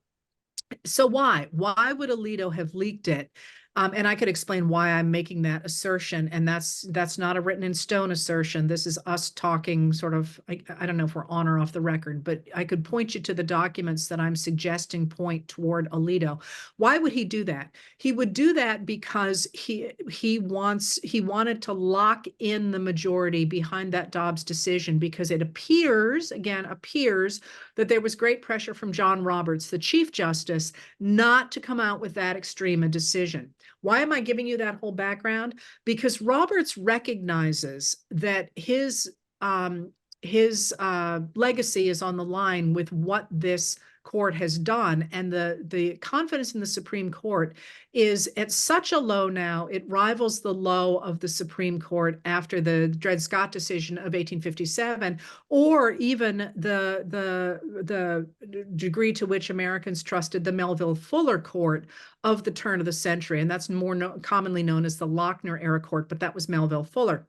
So why would Alito have leaked it? And I could explain why I'm making that assertion. And that's not a written in stone assertion. This is us talking sort of, I don't know if we're on or off the record, but I could point you to the documents that I'm suggesting point toward Alito. Why would he do that? He would do that because he wanted to lock in the majority behind that Dobbs decision, because it appears that there was great pressure from John Roberts, the Chief Justice, not to come out with that extreme a decision. Why am I giving you that whole background? Because Roberts recognizes that his legacy is on the line with what this court has done, and the confidence in the Supreme Court is at such a low now, it rivals the low of the Supreme Court after the Dred Scott decision of 1857, or even the degree to which Americans trusted the Melville Fuller Court of the turn of the century, and that's more commonly known as the Lochner era court, but that was Melville Fuller.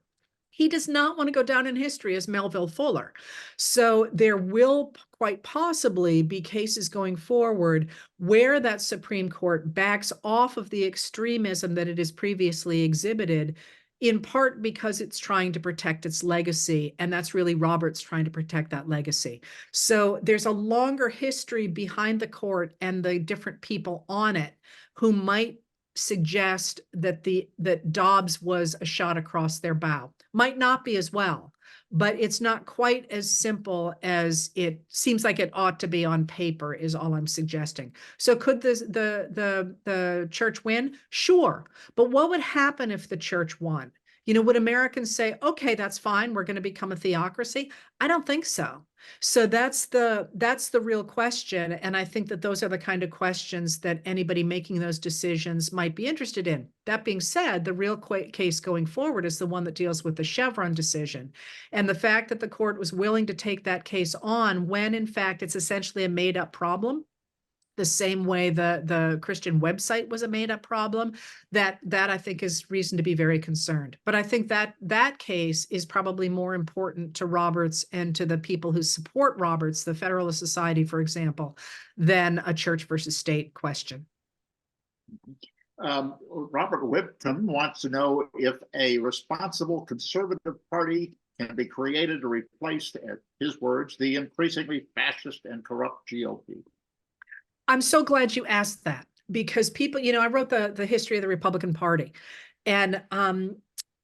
He does not want to go down in history as Melville Fuller. So there will quite possibly be cases going forward where that Supreme Court backs off of the extremism that it has previously exhibited, in part because it's trying to protect its legacy. And that's really Roberts trying to protect that legacy. So there's a longer history behind the court and the different people on it who might suggest that Dobbs was a shot across their bow. Might not be as well, but it's not quite as simple as it seems like it ought to be on paper, is all I'm suggesting. So could the church win? Sure. But what would happen if the church won? Would Americans say, okay, that's fine, we're going to become a theocracy? I don't think so. So that's the real question. And I think that those are the kind of questions that anybody making those decisions might be interested in. That being said, the real case going forward is the one that deals with the Chevron decision. And the fact that the court was willing to take that case on when, in fact, it's essentially a made-up problem, the same way the Christian website was a made-up problem, that I think is reason to be very concerned. But I think that case is probably more important to Roberts and to the people who support Roberts, the Federalist Society, for example, than a church versus state question. Robert Whitcomb wants to know if a responsible conservative party can be created to replace, in his words, the increasingly fascist and corrupt GOP. I'm so glad you asked that, because people, I wrote the history of the Republican Party, and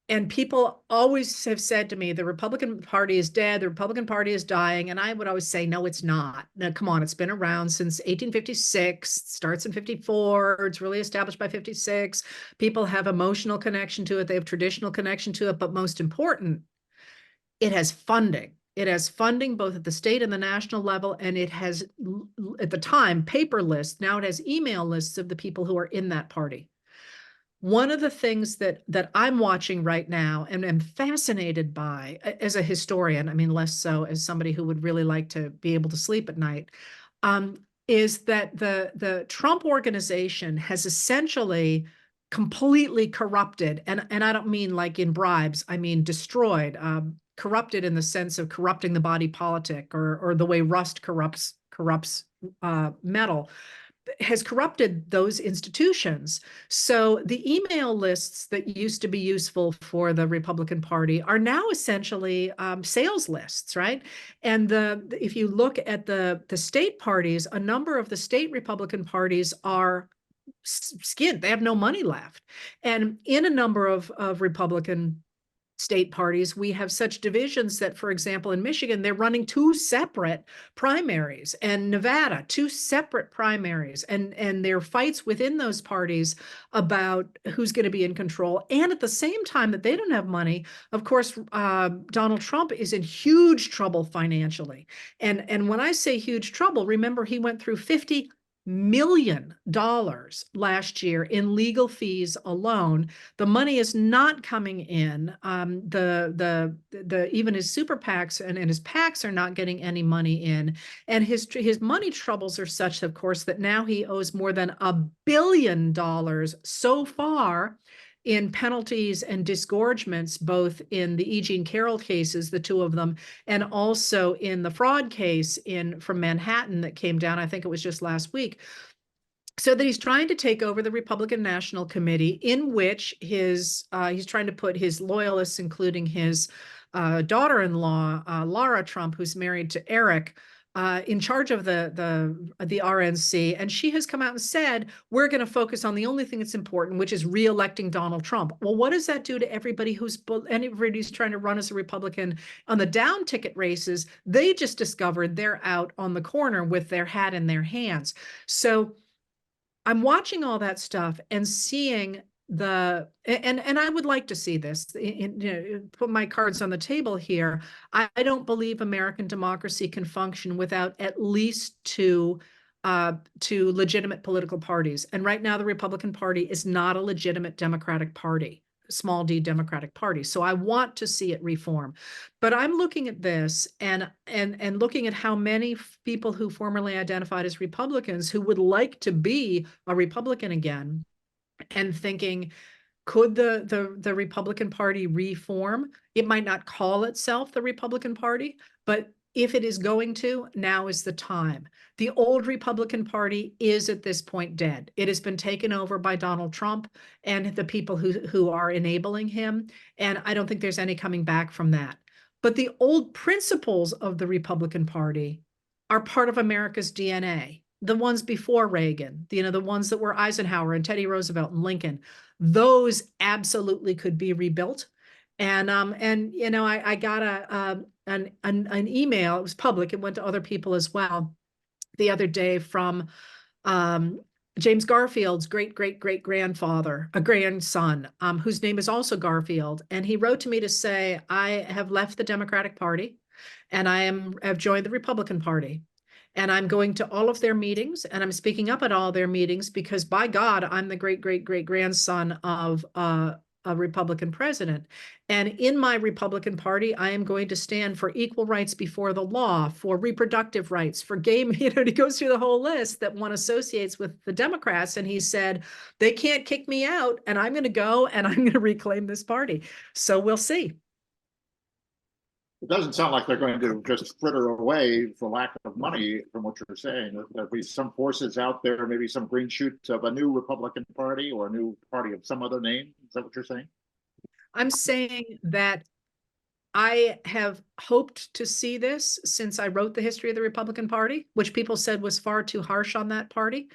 And people always have said to me, the Republican Party is dead, the Republican Party is dying. And I would always say, no, it's not. Now, come on, it's been around since 1856, starts in 54, it's really established by 56. People have emotional connection to it, they have traditional connection to it, but most important, it has funding. It has funding both at the state and the national level, and it has, at the time, paper lists. Now it has email lists of the people who are in that party. One of the things that I'm watching right now and am fascinated by as a historian, I mean, less so as somebody who would really like to be able to sleep at night, is that the Trump organization has essentially completely corrupted, and I don't mean like in bribes, I mean destroyed, corrupted in the sense of corrupting the body politic, or the way rust corrupts metal, has corrupted those institutions. So the email lists that used to be useful for the Republican Party are now essentially sales lists, right? And if you look at the state parties, a number of the state Republican parties are skint. They have no money left. And in a number of Republican state parties, we have such divisions that, for example, in Michigan, they're running two separate primaries, and Nevada, two separate primaries, and there are fights within those parties about who's going to be in control. And at the same time that they don't have money, of course, Donald Trump is in huge trouble financially. And when I say huge trouble, remember, he went through $50 million last year in legal fees alone. The money is not coming in. Even his super PACs and his PACs are not getting any money in. And his money troubles are such, of course, that now he owes more than $1 billion so far in penalties and disgorgements, both in the E. Jean Carroll cases, the two of them, and also in the fraud case from Manhattan that came down, I think it was just last week. So that he's trying to take over the Republican National Committee, in which he's trying to put his loyalists, including his daughter-in-law, Laura Trump, who's married to Eric, in charge of the RNC. And she has come out and said, we're going to focus on the only thing that's important, which is re-electing Donald Trump. Well, what does that do to anybody's trying to run as a Republican on the down ticket races? They just discovered they're out on the corner with their hat in their hands. So I'm watching all that stuff and seeing and I would like to see this, put my cards on the table here. I don't believe American democracy can function without at least two legitimate political parties. And right now, the Republican Party is not a legitimate Democratic Party, small d Democratic Party. So I want to see it reform. But I'm looking at this and looking at how many people who formerly identified as Republicans who would like to be a Republican again, and thinking, could the Republican Party reform? It might not call itself the Republican Party, but if it is going to, now is the time. The old Republican Party is at this point dead. It has been taken over by Donald Trump and the people who are enabling him. And I don't think there's any coming back from that. But the old principles of the Republican Party are part of America's DNA. The ones before Reagan, the ones that were Eisenhower and Teddy Roosevelt and Lincoln, those absolutely could be rebuilt. And I got an email. It was public. It went to other people as well the other day from James Garfield's great-great-great-grandfather, a grandson, whose name is also Garfield. And he wrote to me to say, I have left the Democratic Party and have joined the Republican Party. And I'm going to all of their meetings, and I'm speaking up at all their meetings because, by God, I'm the great-great-great-grandson of a Republican president. And in my Republican Party, I am going to stand for equal rights before the law, for reproductive rights, for gay, he goes through the whole list that one associates with the Democrats. And he said, they can't kick me out, and I'm going to go and I'm going to reclaim this party. So we'll see. It doesn't sound like they're going to just fritter away for lack of money, from what you're saying. There'll be some forces out there, maybe some green shoots of a new Republican Party or a new party of some other name. Is that what you're saying? I'm saying that I have hoped to see this since I wrote the history of the Republican Party, which people said was far too harsh on that party.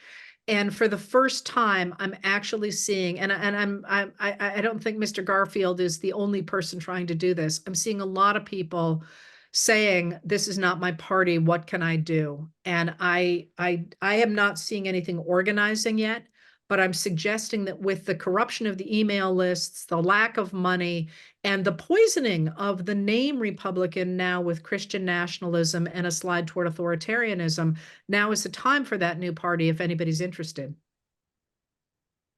And for the first time, I'm actually seeing, and I don't think Mr. Garfield is the only person trying to do this. I'm seeing a lot of people saying, "This is not my party. What can I do?" And I am not seeing anything organizing yet, but I'm suggesting that with the corruption of the email lists, the lack of money, and the poisoning of the name Republican now with Christian nationalism and a slide toward authoritarianism, now is the time for that new party if anybody's interested.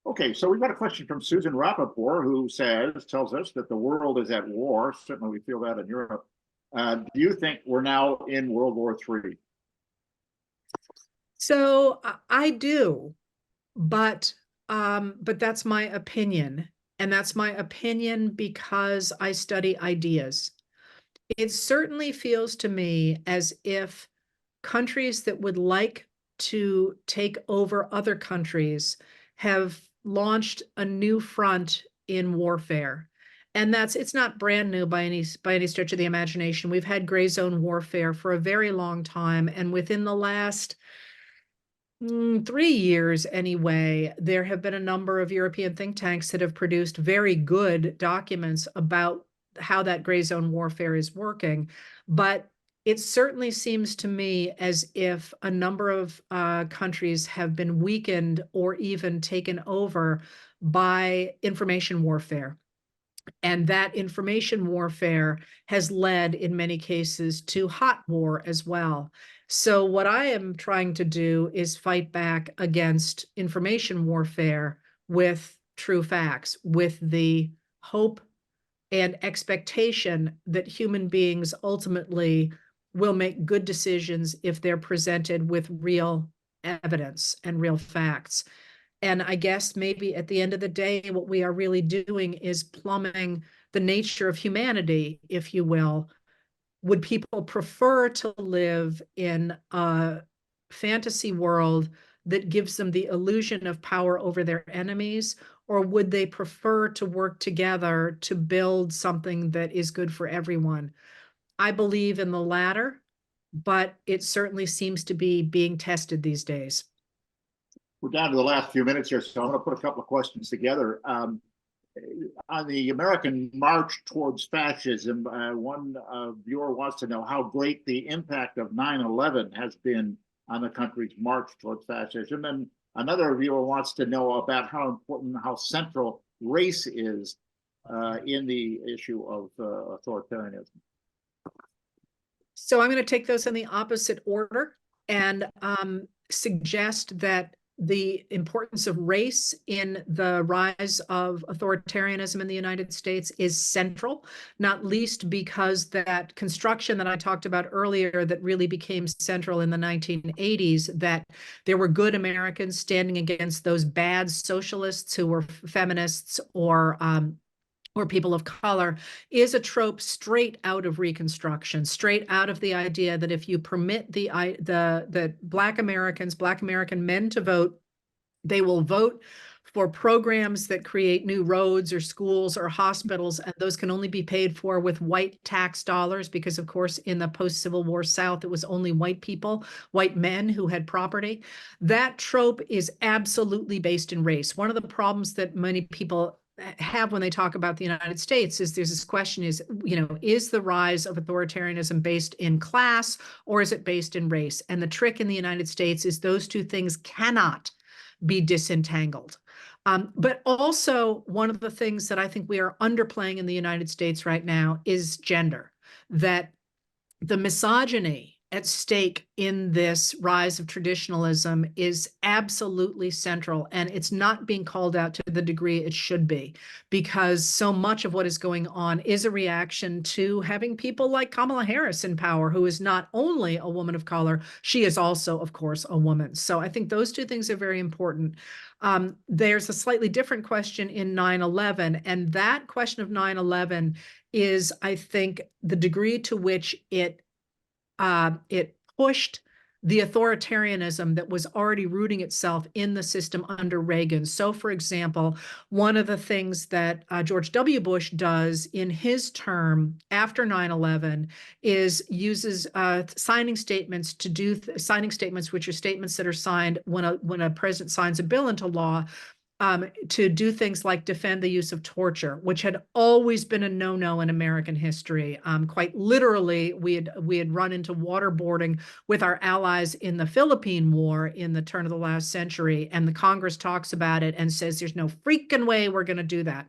Okay, so we've got a question from Susan Rappaport, who tells us that the world is at war. Certainly we feel that in Europe. Do you think we're now in World War III? So I do, but that's my opinion. And that's my opinion because I study ideas. It certainly feels to me as if countries that would like to take over other countries have launched a new front in warfare. And it's not brand new by any stretch of the imagination. We've had gray zone warfare for a very long time. And within the last 3 years anyway, there have been a number of European think tanks that have produced very good documents about how that gray zone warfare is working. But it certainly seems to me as if a number of countries have been weakened or even taken over by information warfare. And that information warfare has led, in many cases, to hot war as well. So, what I am trying to do is fight back against information warfare with true facts, with the hope and expectation that human beings ultimately will make good decisions if they're presented with real evidence and real facts. And I guess maybe at the end of the day, what we are really doing is plumbing the nature of humanity, if you will. Would people prefer to live in a fantasy world that gives them the illusion of power over their enemies? Or would they prefer to work together to build something that is good for everyone? I believe in the latter, but it certainly seems to be being tested these days. We're down to the last few minutes here, so I'm going to put a couple of questions together. On the American march towards fascism, one viewer wants to know how great the impact of 9/11 has been on the country's march towards fascism. And another viewer wants to know about how important, how central race is in the issue of authoritarianism. So I'm going to take those in the opposite order and suggest that the importance of race in the rise of authoritarianism in the United States is central, not least because that construction that I talked about earlier that really became central in the 1980s, that there were good Americans standing against those bad socialists who were feminists or people of color, is a trope straight out of Reconstruction, straight out of the idea that if you permit the Black American men to vote, they will vote for programs that create new roads or schools or hospitals, and those can only be paid for with white tax dollars because, of course, in the post-Civil War South, it was only white people, white men who had property. That trope is absolutely based in race. One of the problems that many people have when they talk about the United States is there's this question is, is the rise of authoritarianism based in class or is it based in race? And the trick in the United States is those two things cannot be disentangled. But also one of the things that I think we are underplaying in the United States right now is gender, that the misogyny at stake in this rise of traditionalism is absolutely central, and it's not being called out to the degree it should be, because so much of what is going on is a reaction to having people like Kamala Harris in power, who is not only a woman of color, she is also, of course, a woman. So I think those two things are very important. There's a slightly different question in 9/11, and that question of 9/11 is, I think, the degree to which it pushed the authoritarianism that was already rooting itself in the system under Reagan. So, for example, one of the things that George W. Bush does in his term after 9/11 is uses signing statements to do signing statements, which are statements that are signed when a president signs a bill into law, to do things like defend the use of torture, which had always been a no-no in American history. Quite literally, we had run into waterboarding with our allies in the Philippine War in the turn of the last century, and the Congress talks about it and says there's no freaking way we're going to do that.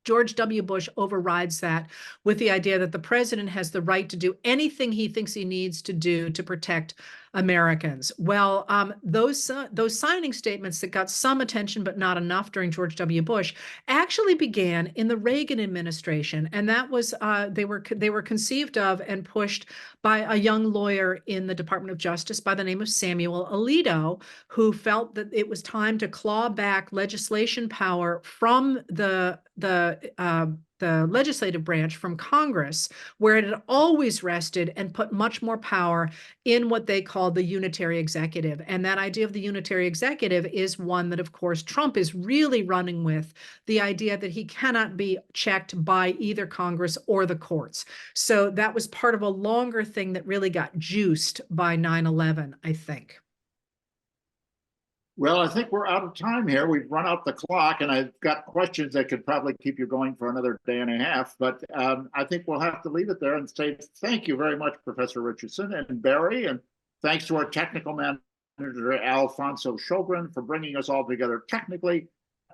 George W. Bush overrides that with the idea that the president has the right to do anything he thinks he needs to do to protect Americans. Well, those signing statements that got some attention but not enough during George W. Bush actually began in the Reagan administration, and that was they were conceived of and pushed by a young lawyer in the Department of Justice by the name of Samuel Alito, who felt that it was time to claw back legislation power from the legislative branch, from Congress, where it had always rested, and put much more power in what they called the unitary executive. And that idea of the unitary executive is one that, of course, Trump is really running with, the idea that he cannot be checked by either Congress or the courts. So that was part of a longer thing that really got juiced by 9/11, I think. Well, I think we're out of time here. We've run out the clock, and I've got questions that could probably keep you going for another day and a half. But I think we'll have to leave it there and say thank you very much, Professor Richardson and Barry. And thanks to our technical manager, Alfonso Shogren, for bringing us all together technically.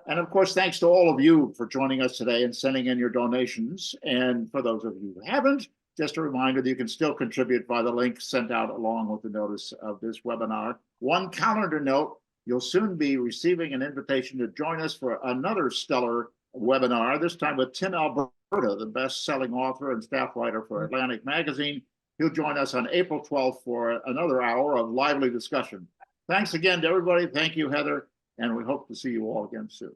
And of course, thanks to all of you for joining us today and sending in your donations. And for those of you who haven't, just a reminder that you can still contribute by the link sent out along with the notice of this webinar. One calendar note: you'll soon be receiving an invitation to join us for another stellar webinar, this time with Tim Alberta, the best-selling author and staff writer for Atlantic Magazine. He'll join us on April 12th for another hour of lively discussion. Thanks again to everybody. Thank you, Heather, and we hope to see you all again soon.